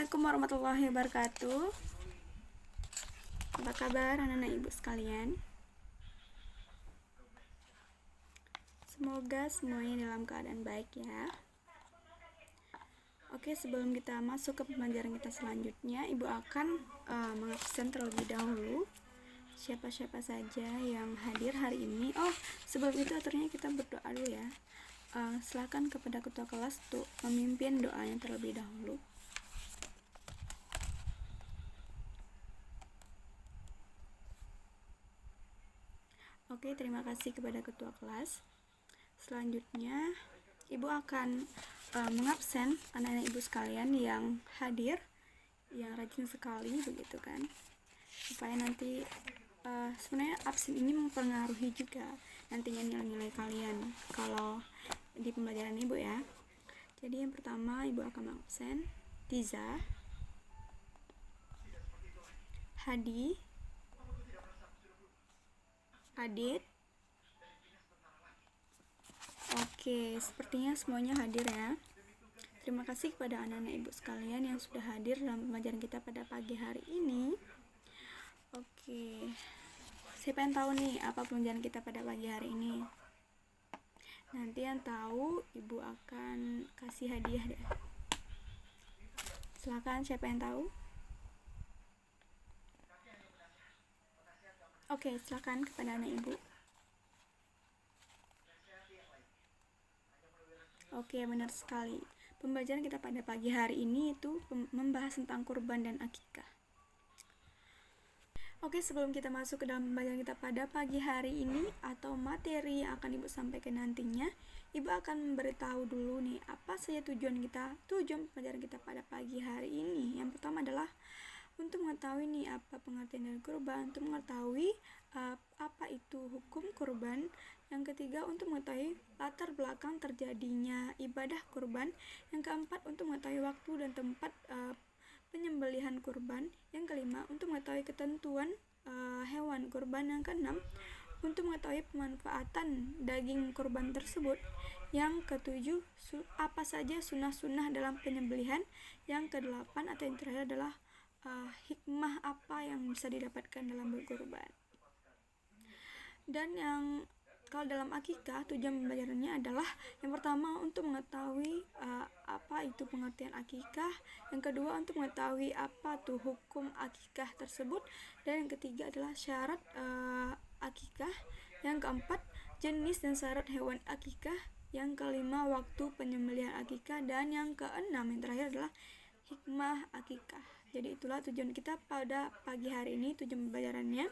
Assalamualaikum warahmatullahi wabarakatuh. Apa kabar anak-anak ibu sekalian? Semoga semuanya dalam keadaan baik ya. Oke, sebelum kita masuk ke pembelajaran kita selanjutnya, ibu akan mengabsen terlebih dahulu siapa-siapa saja yang hadir hari ini. Sebelum itu aturnya kita berdoa dulu ya. Silakan kepada ketua kelas untuk memimpin doanya terlebih dahulu. Oke, terima kasih kepada ketua kelas. Selanjutnya, ibu akan mengabsen anak-anak ibu sekalian yang hadir, yang rajin sekali, begitu kan? Supaya nanti sebenarnya absen ini mempengaruhi juga nantinya nilai-nilai kalian kalau di pembelajaran ibu ya. Jadi yang pertama ibu akan mengabsen Tiza, Hadi, Adit. Oke, sepertinya semuanya hadir ya. Terima kasih kepada anak-anak ibu sekalian yang sudah hadir dalam pembelajaran kita pada pagi hari ini. Oke, saya pengen tahu nih apa pembelajaran kita pada pagi hari ini. Nanti yang tahu ibu akan kasih hadiah deh. Silakan, siapa yang tahu? Oke, silakan kepada anak ibu. Oke, benar sekali. Pembelajaran kita pada pagi hari ini itu membahas tentang kurban dan akikah. Oke, sebelum kita masuk ke dalam pembelajaran kita pada pagi hari ini atau materi yang akan ibu sampaikan nantinya, ibu akan memberitahu dulu nih apa saja tujuan pembelajaran kita pada pagi hari ini. Yang pertama adalah untuk mengetahui nih apa pengertian dari kurban, untuk mengetahui apa itu hukum kurban. Yang ketiga, untuk mengetahui latar belakang terjadinya ibadah kurban. Yang keempat, untuk mengetahui waktu dan tempat penyembelihan kurban. Yang kelima, untuk mengetahui ketentuan hewan kurban. Yang keenam, untuk mengetahui pemanfaatan daging kurban tersebut. Yang ketujuh, apa saja sunnah-sunnah dalam penyembelihan. Yang kedelapan atau yang terakhir adalah hikmah apa yang bisa didapatkan dalam berkurban. Dan yang kalau dalam akikah, tujuan pembelajarannya adalah yang pertama untuk mengetahui apa itu pengertian akikah, yang kedua untuk mengetahui apa tuh hukum akikah tersebut, dan yang ketiga adalah syarat akikah, yang keempat jenis dan syarat hewan akikah, yang kelima waktu penyembelihan akikah, dan yang keenam yang terakhir adalah hikmah akikah. Jadi itulah tujuan kita pada pagi hari ini, tujuan pembelajarannya.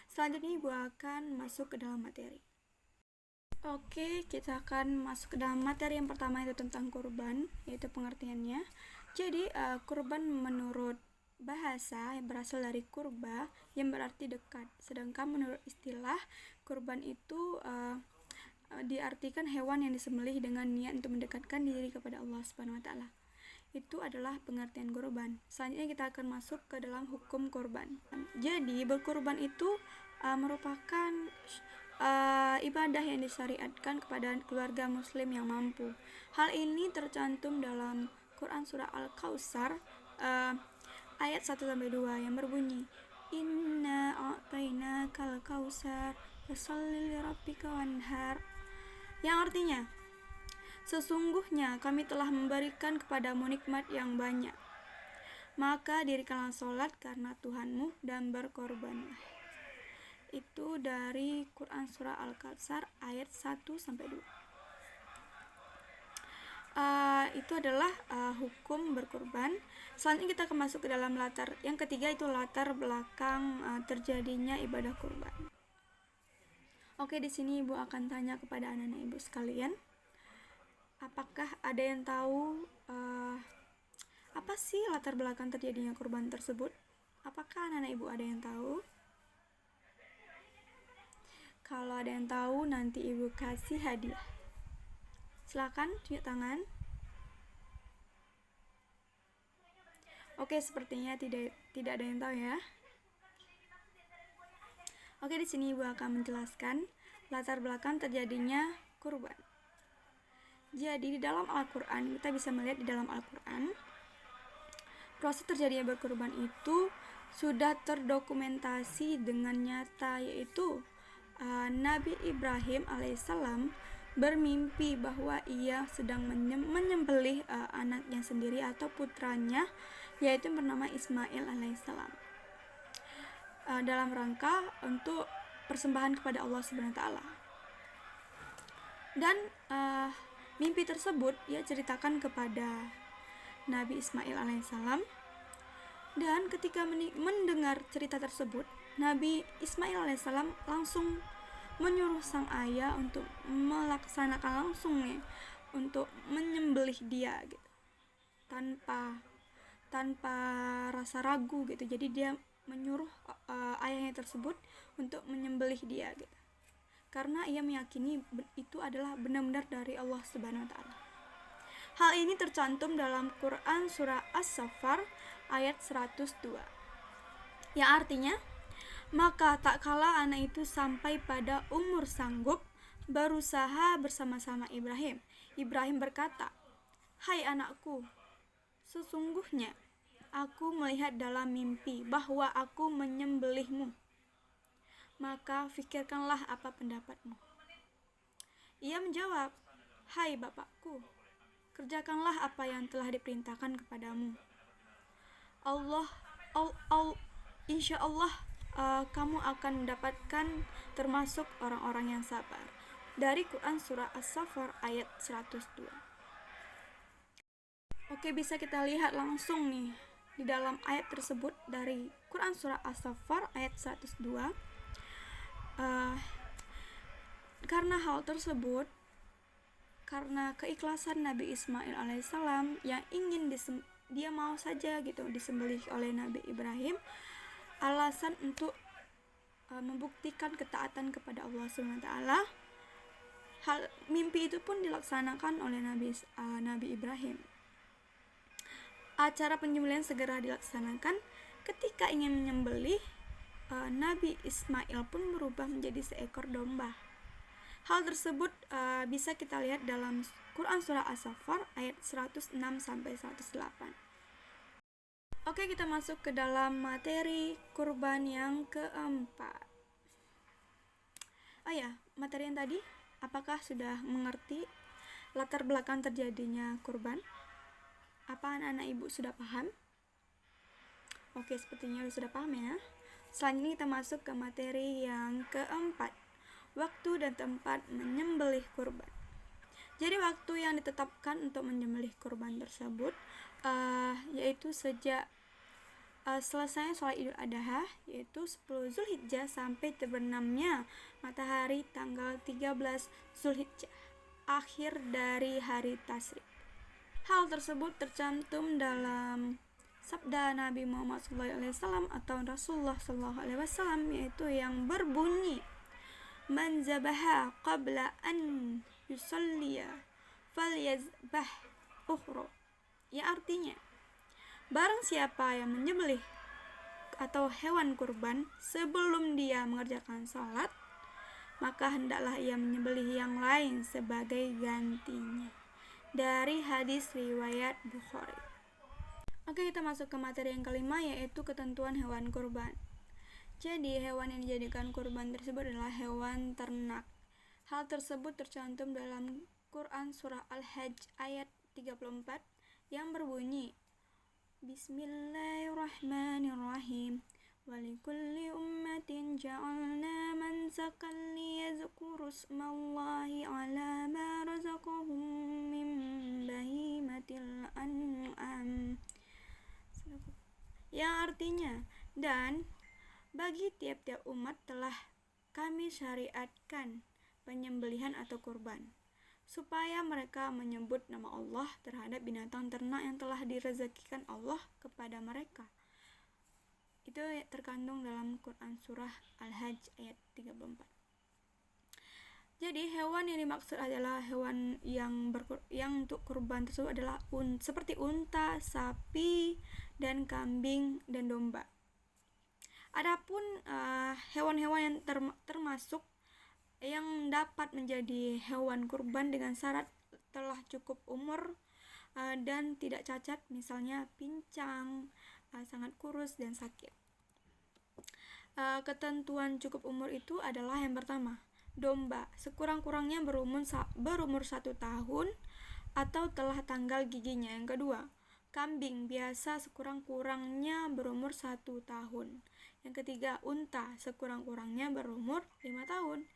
Selanjutnya ibu akan masuk ke dalam materi. Oke, kita akan masuk ke dalam materi yang pertama, itu tentang kurban, yaitu pengertiannya. Jadi kurban menurut bahasa yang berasal dari kurba yang berarti dekat. Sedangkan menurut istilah kurban itu diartikan hewan yang disembelih dengan niat untuk mendekatkan diri kepada Allah Subhanahu wa taala. Itu adalah pengertian kurban. Selanjutnya kita akan masuk ke dalam hukum kurban. Jadi berkurban itu merupakan ibadah yang disyariatkan kepada keluarga muslim yang mampu. Hal ini tercantum dalam Quran surah Al-Kautsar ayat 1-2 yang berbunyi, Inna a'tainakal kautsar fasholli lirabbika wanhar, yang artinya sesungguhnya kami telah memberikan kepadamu nikmat yang banyak, maka dirikanlah sholat karena Tuhanmu dan berkorbanlah. Itu dari Quran surah Al-Kautsar ayat 1-2. Itu adalah hukum berkorban. Selanjutnya kita akan masuk ke dalam latar. Yang ketiga itu latar belakang terjadinya ibadah kurban. Oke, di sini ibu akan tanya kepada anak-anak ibu sekalian. Apakah ada yang tahu apa sih latar belakang terjadinya kurban tersebut? Apakah anak-anak ibu ada yang tahu? Kalau ada yang tahu, nanti ibu kasih hadiah. Silakan tunjuk tangan. Oke, sepertinya tidak ada yang tahu ya. Oke, di sini ibu akan menjelaskan latar belakang terjadinya kurban. Jadi di dalam Al-Quran, kita bisa melihat di dalam Al-Quran proses terjadinya berkurban itu sudah terdokumentasi dengan nyata, yaitu Nabi Ibrahim alaihissalam bermimpi bahwa ia sedang menyembelih anaknya sendiri atau putranya, yaitu bernama Ismail alaihissalam, dalam rangka untuk persembahan kepada Allah Subhanahu wa taala. Dan mimpi tersebut ia ceritakan kepada Nabi Ismail alaihissalam, dan ketika mendengar cerita tersebut, Nabi Ismail alaihissalam langsung menyuruh sang ayah untuk melaksanakan langsung untuk menyembelih dia gitu, tanpa rasa ragu gitu. Jadi dia menyuruh ayahnya tersebut untuk menyembelih dia gitu, karena ia meyakini itu adalah benar-benar dari Allah Subhanahu wa taala. Hal ini tercantum dalam Quran surah As-Saffar ayat 102, yang artinya, maka tak kala anak itu sampai pada umur sanggup, berusaha bersama-sama Ibrahim. Ibrahim berkata, "Hai anakku, sesungguhnya aku melihat dalam mimpi bahwa aku menyembelihmu. Maka fikirkanlah apa pendapatmu." Ia menjawab, "Hai bapakku, kerjakanlah apa yang telah diperintahkan kepadamu. Insya Allah kamu akan mendapatkan termasuk orang-orang yang sabar." Dari Quran surah As-Saffar ayat 102. Oke, bisa kita lihat langsung nih di dalam ayat tersebut dari Quran surah As-Saffar ayat 102. Karena hal tersebut, karena keikhlasan Nabi Ismail alaihissalam yang ingin dia mau saja gitu disembelih oleh Nabi Ibrahim, alasan untuk membuktikan ketaatan kepada Allah Subhanahu wa taala, hal mimpi itu pun dilaksanakan oleh Nabi Ibrahim. Acara penyembelihan segera dilaksanakan. Ketika ingin menyembelih, Nabi Ismail pun berubah menjadi seekor domba. Hal tersebut bisa kita lihat dalam Quran surah As-Saffar ayat 106 sampai 108. Oke, kita masuk ke dalam materi kurban yang keempat. Materi yang tadi, apakah sudah mengerti latar belakang terjadinya kurban? Apa anak-anak ibu sudah paham? Oke, sepertinya sudah paham ya. Selanjutnya kita masuk ke materi yang keempat, waktu dan tempat menyembelih kurban. Jadi waktu yang ditetapkan untuk menyembelih kurban tersebut yaitu sejak selesai sholat Idul Adha, yaitu 10 Zulhijjah sampai terbenamnya matahari tanggal 13 Zulhijjah, akhir dari hari Tasyrik. Hal tersebut tercantum dalam sabda Nabi Muhammad SAW atau Rasulullah SAW, yaitu yang berbunyi, "Man zabaha qabla an yusalliya falyazbah ukhra." Ya, artinya, barang siapa yang menyembelih atau hewan kurban sebelum dia mengerjakan sholat, maka hendaklah ia menyembelih yang lain sebagai gantinya. Dari hadis riwayat Bukhari. Oke, kita masuk ke materi yang kelima, yaitu ketentuan hewan kurban. Jadi hewan yang dijadikan kurban tersebut adalah hewan ternak. Hal tersebut tercantum dalam Quran surah Al-Hajj ayat 34 yang berbunyi, "Bismillahirrahmanirrahim. Walikulli ummatin ja'alna mansakan liyadhkuru ismallahi ala ma razaqahum min bahimatil an'am." Yang artinya, dan bagi tiap-tiap umat telah kami syariatkan penyembelihan atau kurban, supaya mereka menyebut nama Allah terhadap binatang ternak yang telah direzekikan Allah kepada mereka. Itu terkandung dalam Quran surah Al-Hajj ayat 34. Jadi hewan yang dimaksud adalah hewan yang untuk kurban tersebut adalah seperti unta, sapi, dan kambing dan domba. Adapun hewan-hewan yang termasuk yang dapat menjadi hewan kurban dengan syarat telah cukup umur dan tidak cacat, misalnya pincang, sangat kurus dan sakit. Ketentuan cukup umur itu adalah yang pertama, domba sekurang-kurangnya berumur 1 tahun atau telah tanggal giginya. Yang kedua, kambing biasa sekurang-kurangnya berumur 1 tahun. Yang ketiga, unta sekurang-kurangnya berumur 5 tahun.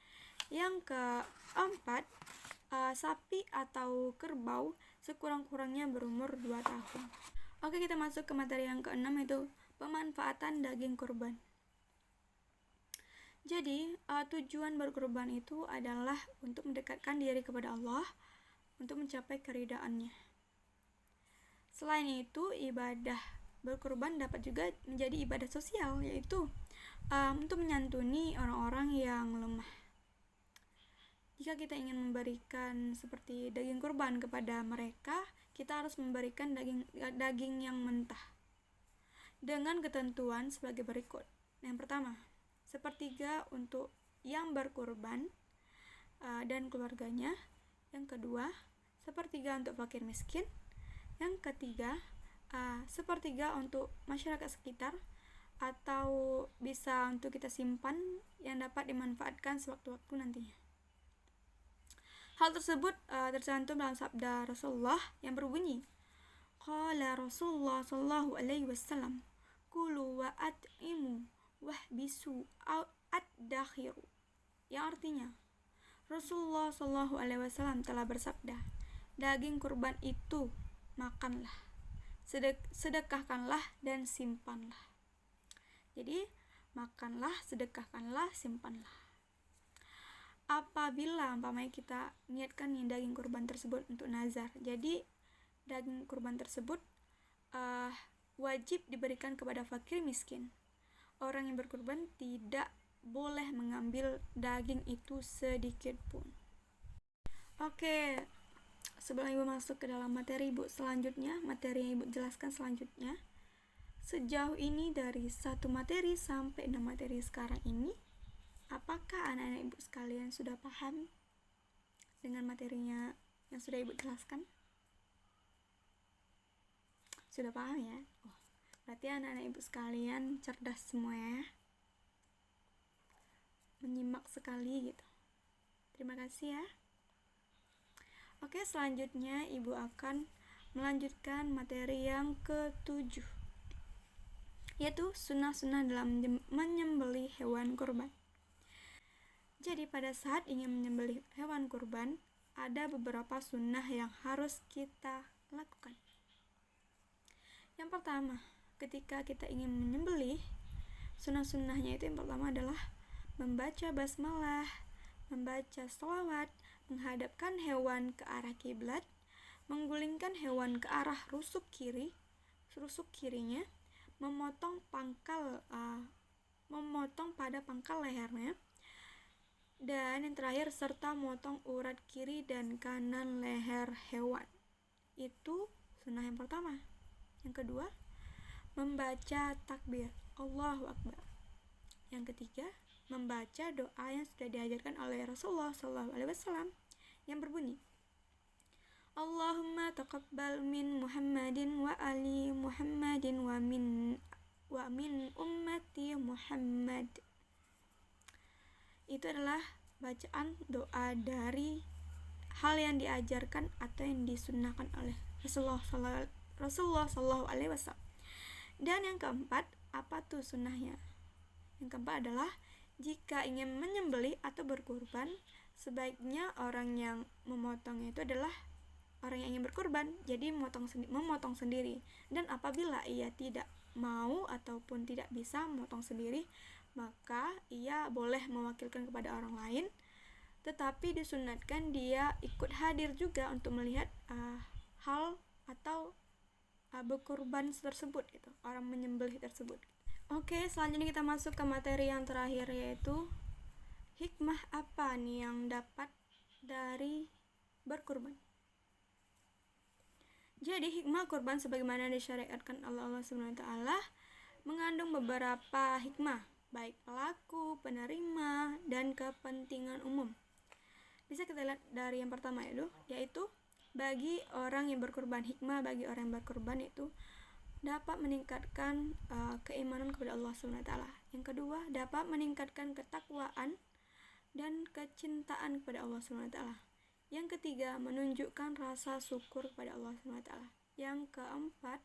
Yang keempat, sapi atau kerbau sekurang-kurangnya berumur 2 tahun. Oke, kita masuk ke materi yang keenam, yaitu pemanfaatan daging kurban. Jadi, tujuan berkurban itu adalah untuk mendekatkan diri kepada Allah, untuk mencapai keridhaannya. Selain itu, ibadah berkurban dapat juga menjadi ibadah sosial, yaitu untuk menyantuni orang-orang yang lemah. Jika kita ingin memberikan seperti daging kurban kepada mereka, kita harus memberikan daging yang mentah dengan ketentuan sebagai berikut. Yang pertama, 1/3 untuk yang berkurban dan keluarganya. Yang kedua, 1/3 untuk fakir miskin. Yang ketiga, 1/3 untuk masyarakat sekitar, atau bisa untuk kita simpan yang dapat dimanfaatkan sewaktu-waktu nantinya. Hal tersebut tercantum dalam sabda Rasulullah yang berbunyi, qala Rasulullah sallallahu alaihi wasallam, kulu wa at'imu wahbisu ad-dakhiru. Yang artinya, Rasulullah sallallahu alaihi wasallam telah bersabda, daging kurban itu makanlah, sedekahkanlah dan simpanlah. Jadi, makanlah, sedekahkanlah, simpanlah. Apabila umpamanya kita niatkan daging kurban tersebut untuk nazar, jadi daging kurban tersebut wajib diberikan kepada fakir miskin. Orang yang berkurban tidak boleh mengambil daging itu sedikit pun. Oke, sebelum ibu masuk ke dalam materi ibu selanjutnya, materi yang ibu jelaskan selanjutnya, sejauh ini dari 1 materi sampai 6 materi sekarang ini, apakah anak-anak ibu sekalian sudah paham dengan materinya yang sudah ibu jelaskan? Sudah paham ya? Berarti anak-anak ibu sekalian cerdas semua ya, menyimak sekali gitu. Terima kasih ya. Oke, selanjutnya ibu akan melanjutkan materi yang ke-7, yaitu sunnah-sunnah dalam menyembelih hewan kurban. Jadi pada saat ingin menyembelih hewan kurban, ada beberapa sunnah yang harus kita lakukan. Yang pertama, ketika kita ingin menyembelih, sunnah-sunnahnya itu yang pertama adalah membaca basmalah, membaca sholawat, menghadapkan hewan ke arah kiblat, menggulingkan hewan ke arah rusuk kirinya, memotong pada pangkal lehernya, dan yang terakhir serta memotong urat kiri dan kanan leher hewan. Itu sunnah yang pertama. Yang kedua, membaca takbir Allahu Akbar. Yang ketiga, membaca doa yang sudah diajarkan oleh Rasulullah SAW yang berbunyi, Allahumma taqabbal min Muhammadin wa ali Muhammadin wa min ummati Muhammad. Itu adalah bacaan doa dari hal yang diajarkan atau yang disunnahkan oleh Rasulullah SAW. Dan yang keempat, apa tuh sunnahnya? Yang keempat adalah jika ingin menyembelih atau berkurban, sebaiknya orang yang memotongnya itu adalah orang yang ingin berkurban, jadi memotong sendiri. Dan apabila ia tidak mau ataupun tidak bisa memotong sendiri, maka ia boleh mewakilkan kepada orang lain, tetapi disunatkan dia ikut hadir juga untuk melihat hal atau berkurban tersebut gitu, orang menyembelih tersebut. Oke, selanjutnya kita masuk ke materi yang terakhir, yaitu hikmah apa nih yang dapat dari berkurban. Jadi hikmah kurban sebagaimana disyariatkan Allah SWT mengandung beberapa hikmah, baik pelaku, penerima, dan kepentingan umum. Bisa kita lihat dari yang pertama yaitu bagi orang yang berkorban. Hikmah bagi orang yang berkorban itu dapat meningkatkan keimanan kepada Allah SWT. Yang kedua, dapat meningkatkan ketakwaan dan kecintaan kepada Allah SWT. Yang ketiga, menunjukkan rasa syukur kepada Allah SWT. Yang keempat,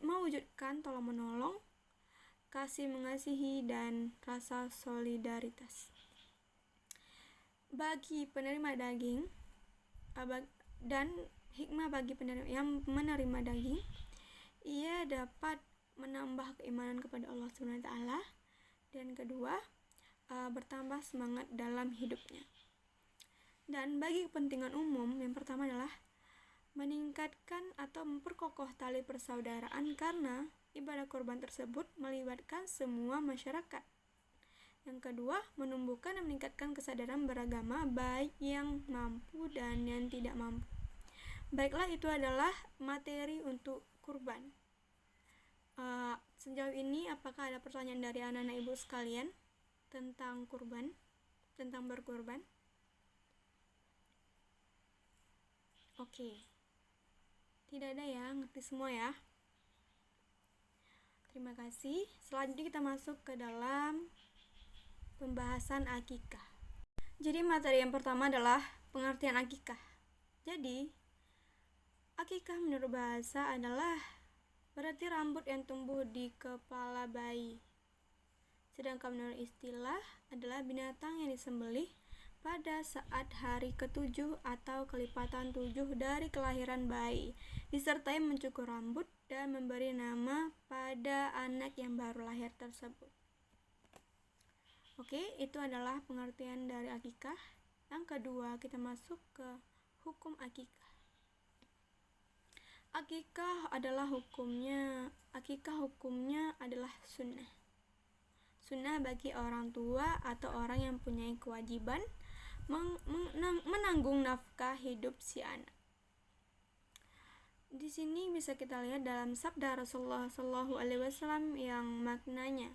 mewujudkan tolong menolong, kasih mengasihi, dan rasa solidaritas. Bagi penerima daging dan hikmah bagi penerima yang menerima daging, ia dapat menambah keimanan kepada Allah SWT. Dan kedua, bertambah semangat dalam hidupnya. Dan bagi kepentingan umum, yang pertama adalah meningkatkan atau memperkokoh tali persaudaraan karena ibadah korban tersebut melibatkan semua masyarakat. Yang kedua, menumbuhkan dan meningkatkan kesadaran beragama baik yang mampu dan yang tidak mampu. Baiklah, itu adalah materi untuk kurban. Sejauh ini apakah ada pertanyaan dari anak-anak ibu sekalian tentang kurban, tentang berkurban? Oke. Tidak ada ya, ngerti semua ya. Terima kasih. Selanjutnya kita masuk ke dalam pembahasan akikah. Jadi materi yang pertama adalah pengertian akikah. Jadi, akikah menurut bahasa adalah berarti rambut yang tumbuh di kepala bayi. Sedangkan menurut istilah adalah binatang yang disembelih pada saat hari ke-7 atau kelipatan 7 dari kelahiran bayi, disertai mencukur rambut dan memberi nama pada anak yang baru lahir tersebut. Oke, itu adalah pengertian dari akikah. Yang kedua, kita masuk ke hukum akikah. Akikah hukumnya adalah sunnah. Sunnah bagi orang tua atau orang yang punya kewajiban menanggung nafkah hidup si anak. Di sini bisa kita lihat dalam sabda Rasulullah SAW yang maknanya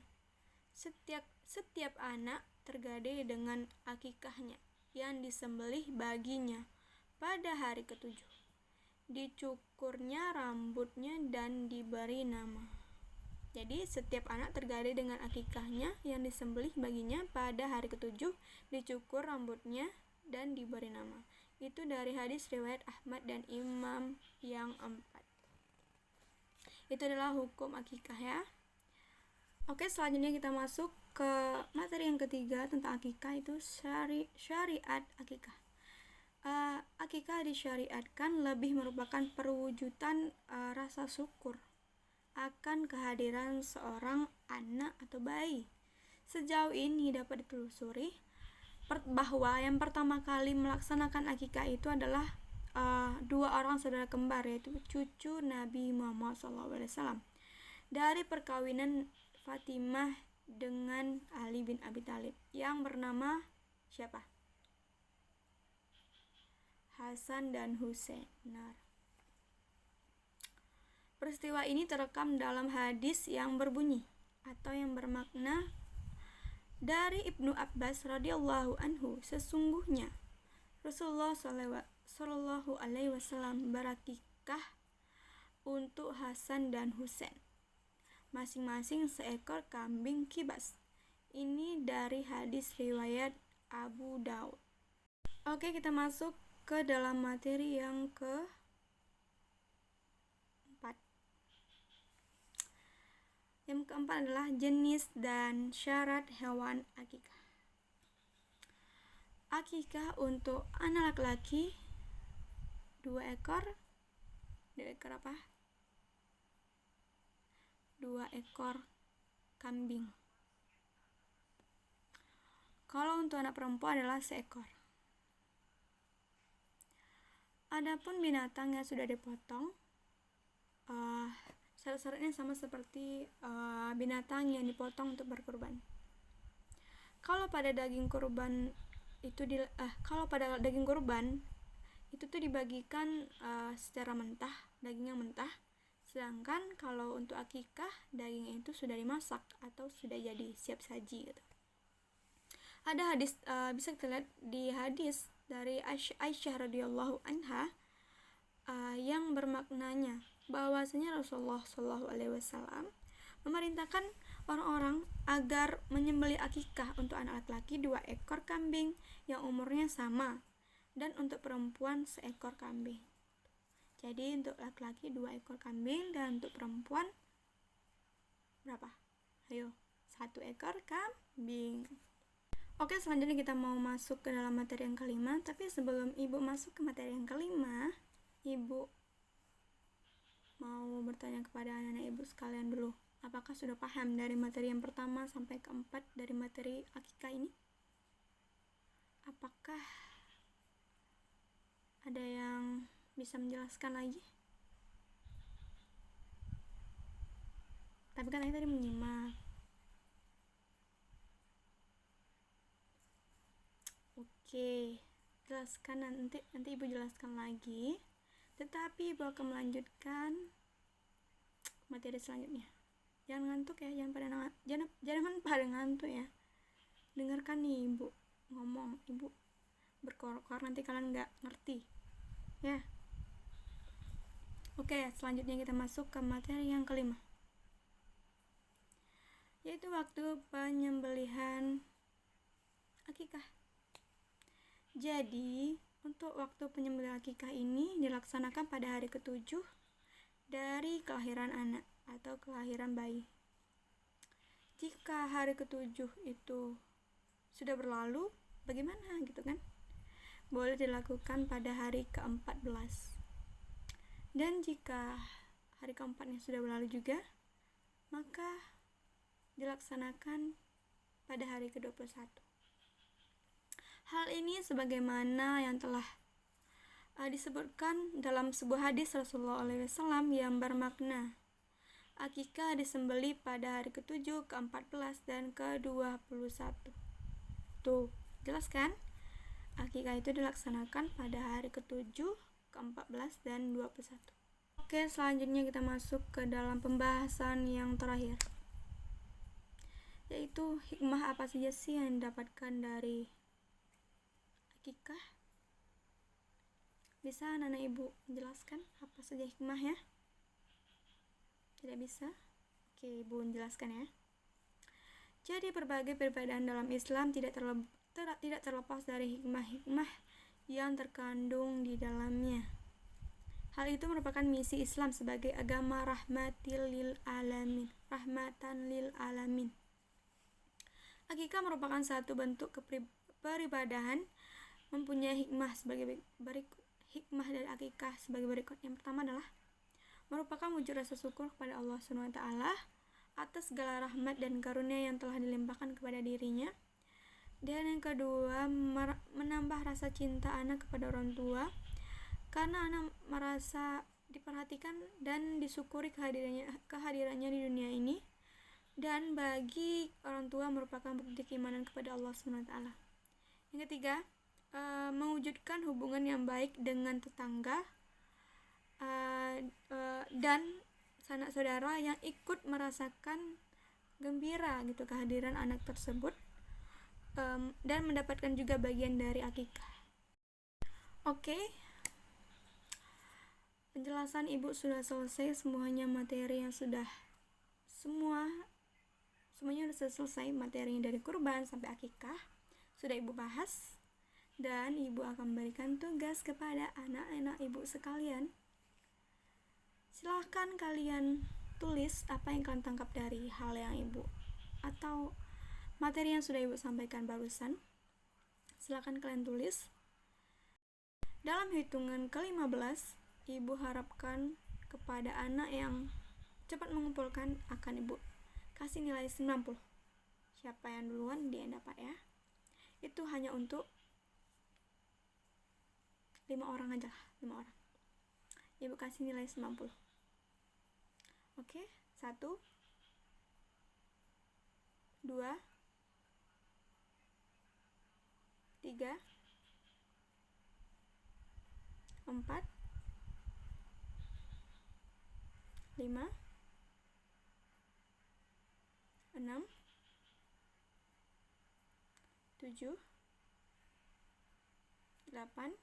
setiap anak tergadai dengan akikahnya yang disembelih baginya pada hari ke-7. Dicukurnya rambutnya dan diberi nama. Jadi setiap anak tergadai dengan akikahnya yang disembelih baginya pada hari ke-7, dicukur rambutnya dan diberi nama. Itu dari hadis riwayat Ahmad dan Imam yang 4. Itu adalah hukum akikah ya. Oke, selanjutnya kita masuk ke materi yang ketiga tentang akikah, itu syariat akikah. Akikah disyariatkan lebih merupakan perwujudan rasa syukur akan kehadiran seorang anak atau bayi. Sejauh ini dapat ditelusuri bahwa yang pertama kali melaksanakan akikah itu adalah dua orang saudara kembar, yaitu cucu Nabi Muhammad SAW, dari perkawinan Fatimah dengan Ali bin Abi Thalib yang bernama siapa? Hasan dan Husain. Benar. Peristiwa ini terekam dalam hadis yang berbunyi atau yang bermakna dari Ibnu Abbas radhiyallahu anhu, sesungguhnya Rasulullah sallallahu alaihi wasallam berakikah untuk Hasan dan Husain, masing-masing seekor kambing kibas. Ini dari hadis riwayat Abu Daud. Oke, kita masuk ke dalam materi yang keempat. Yang keempat adalah jenis dan syarat hewan akikah. Akikah untuk anak laki-laki 2 ekor apa? 2 ekor kambing. Kalau untuk anak perempuan adalah seekor. Adapun binatang yang sudah dipotong, syarat-syaratnya sama seperti binatang yang dipotong untuk berkurban. Kalau pada daging kurban itu tuh dibagikan secara mentah, dagingnya mentah. Sedangkan kalau untuk akikah, dagingnya itu sudah dimasak atau sudah jadi siap saji gitu. Ada hadis, bisa kita lihat di hadis dari Aisyah radhiyallahu anha yang bermaknanya bahwasanya Rasulullah Shallallahu alaihi wasallam memerintahkan orang-orang agar menyembelih akikah untuk anak laki-laki 2 ekor kambing yang umurnya sama, dan untuk perempuan 1 ekor kambing. Jadi untuk laki-laki 2 ekor kambing dan untuk perempuan berapa? Ayo, 1 ekor kambing. Oke, selanjutnya kita mau masuk ke dalam materi yang kelima. Tapi sebelum ibu masuk ke materi yang kelima, ibu mau bertanya kepada anak-anak ibu sekalian dulu. Apakah sudah paham dari materi yang pertama sampai keempat dari materi akikah ini? Apakah ada yang bisa menjelaskan lagi? Tapi kan tadi menyimak. Oke, jelaskan nanti ibu jelaskan lagi. Tetapi ibu akan melanjutkan materi selanjutnya. Jangan ngantuk ya, jangan pada ngantuk ya. Dengarkan nih ibu ngomong, ibu berkor-kor, nanti kalian nggak ngerti ya. Oke, selanjutnya kita masuk ke materi yang kelima, yaitu waktu penyembelihan akikah. Jadi untuk waktu penyembelihan akikah ini dilaksanakan pada hari ke-7 dari kelahiran anak atau kelahiran bayi. Jika hari ke-7 itu sudah berlalu, bagaimana gitu kan? Boleh dilakukan pada hari ke-14. Dan jika hari ke-4-nya sudah berlalu juga, maka dilaksanakan pada hari ke-21. Hal ini sebagaimana yang telah disebutkan dalam sebuah hadis Rasulullah SAW yang bermakna akikah disembelih pada hari ke-7, ke-14, dan ke-21. Tuh, jelas kan? Akikah itu dilaksanakan pada hari ke-7, ke-14, dan 21. Oke, selanjutnya kita masuk ke dalam pembahasan yang terakhir, yaitu hikmah apa saja sih yang didapatkan dari akikah. Bisa anak-anak ibu menjelaskan apa saja hikmahnya? Tidak bisa? Oke, ibu menjelaskan ya. Jadi berbagai perbedaan dalam Islam tidak terlepas dari hikmah-hikmah yang terkandung di dalamnya. Hal itu merupakan misi Islam sebagai agama rahmatan lil alamin. Akikah merupakan satu bentuk peribadahan mempunyai hikmah sebagai berikut. Hikmah dari akikah sebagai berikut. Yang pertama adalah merupakan wujud rasa syukur kepada Allah SWT atas segala rahmat dan karunia yang telah dilimpahkan kepada dirinya. Dan yang kedua, menambah rasa cinta anak kepada orang tua karena anak merasa diperhatikan dan disyukuri kehadirannya di dunia ini. Dan bagi orang tua merupakan bukti keimanan kepada Allah SWT. Yang ketiga, mewujudkan hubungan yang baik dengan tetangga dan sanak saudara yang ikut merasakan gembira gitu kehadiran anak tersebut, dan mendapatkan juga bagian dari akikah. Oke, penjelasan ibu sudah selesai, semuanya materi yang semuanya sudah selesai, materinya dari kurban sampai akikah sudah ibu bahas. Dan ibu akan memberikan tugas kepada anak-anak ibu sekalian. Silahkan kalian tulis apa yang kalian tangkap dari hal yang ibu atau materi yang sudah ibu sampaikan barusan. Silahkan kalian tulis. Dalam hitungan ke-15, ibu harapkan kepada anak yang cepat mengumpulkan akan ibu kasih nilai 90. Siapa yang duluan dia yang dapat ya. Itu hanya untuk 5 orang aja lah, 5 orang. Ibu kasih nilai 90. Oke, 1 2 3 4 5 6 7 8,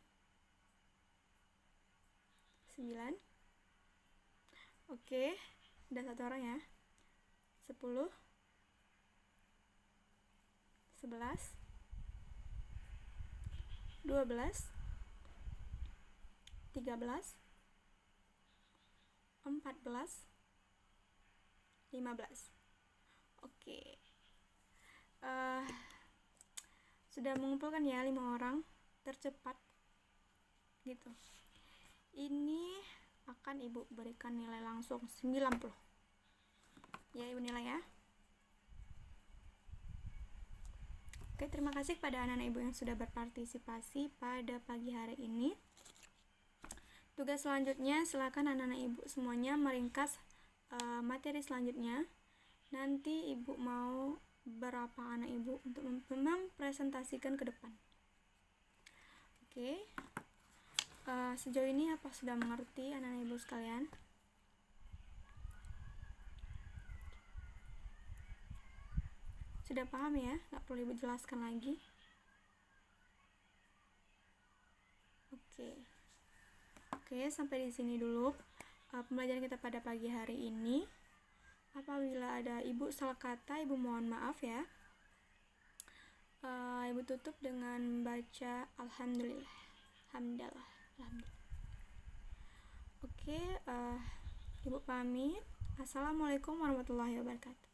9. Oke, ada satu orang ya. 10, 11, 12, 13, 14, 15. Oke. Sudah mengumpulkan ya 5 orang tercepat gitu. Ini akan ibu berikan nilai langsung 90 ya, ibu nilai ya. Oke, terima kasih kepada anak-anak ibu yang sudah berpartisipasi pada pagi hari ini. Tugas selanjutnya, silakan anak-anak ibu semuanya meringkas materi selanjutnya. Nanti ibu mau berapa anak ibu untuk mempresentasikan ke depan. Oke. Sejauh ini apa sudah mengerti anak-anak ibu sekalian? Sudah paham ya? Nggak perlu ibu jelaskan lagi. Oke, sampai di sini dulu pembelajaran kita pada pagi hari ini. Apabila ada ibu salah kata, ibu mohon maaf ya. Ibu tutup dengan baca alhamdulillah. Alhamdulillah. Oke, ibu pamit. Assalamualaikum warahmatullahi wabarakatuh.